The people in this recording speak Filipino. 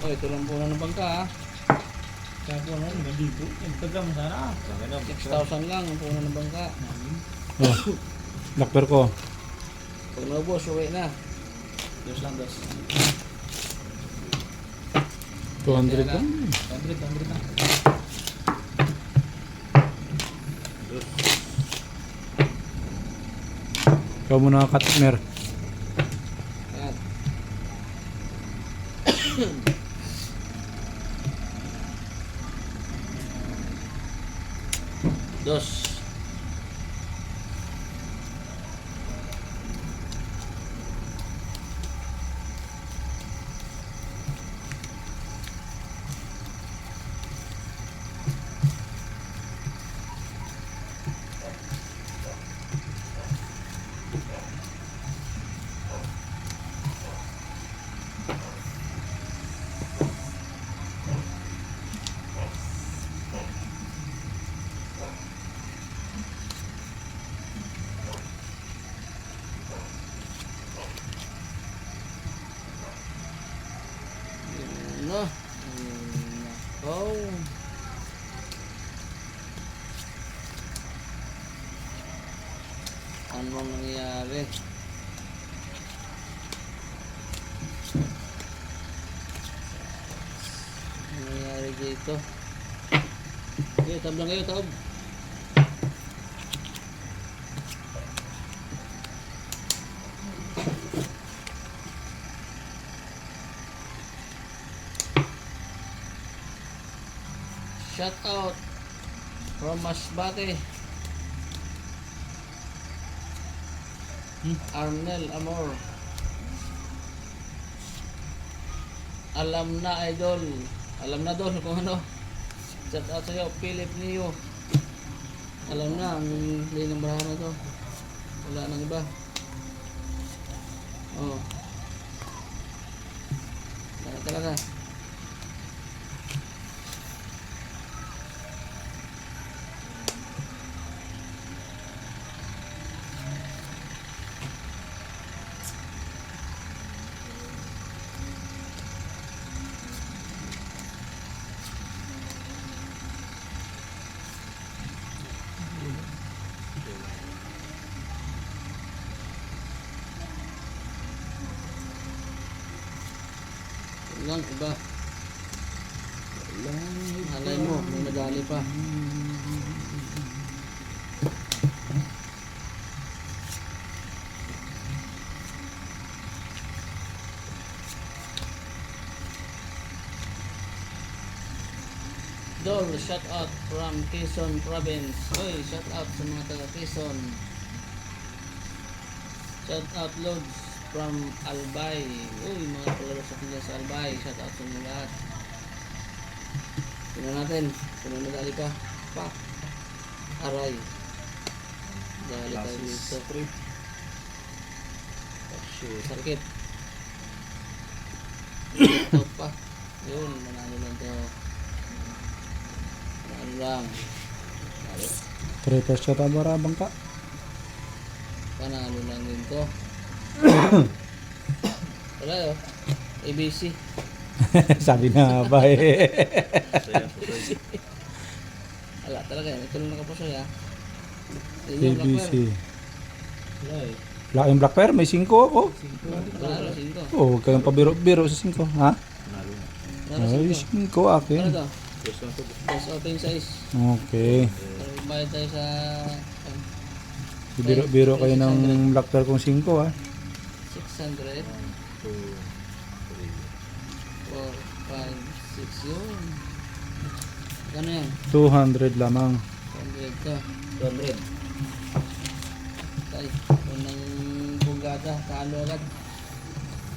ito lang po na ng bangka ha. Kaya po naman, ganito. Instagram sana. 6,000 lang ang puno ng bangka. Oh, lakper ko. Pag naubos, uwi na. Dos lang, dos. 200 lang. 100 na. Ikaw muna katmer. Ayan. Dos. No. Oh. Ano nangyayari? Ano nangyayari dito? Okay, tab lang kayo, tab. Shout out from Masbate. Arnel Amor. Alam na idol. Alam na doon kung ano. Shout out sa'yo, Philip Neo. Alam na ang linang barahan na to. Wala nang iba. Oh. Talaga. Lang iba. Halay mo, may nadali pa. Dol, shout out from Quezon Province. Oy, shout out sa mga taga Quezon. Shout out Lods from Albay. Uy, mga palaro sa kanya sa Albay. Shout out sa inyo lahat. Tingnan natin. Kung ano dali pa. Pak. Aray. Dali tayo dito. Sakit. Ito pa. Yun, manalo lang to. Manalo lang. Tretas siya tabarabang ka. Panalo lang din to. Wala yun. ABC. Sabi na ba eh. Wala talaga yan. Ito lang nakapusoy ha. ABC. Wala eh. Laking black pair, may 5 ako. Panalo, 5. Oh, huwag kayong pabiro-biro sa 5. Ha? Panalo, Ay, 5. 5 akin. Ano to? Plus open size. Okay. Pero bayad tayo sa... Biro-biro kayo ng black pair kung 5 ha. 600. 4, 5, 6 yun. Ano yan? 200 lamang. 100 ka. 200. Tay, unang bugada. Talo agad.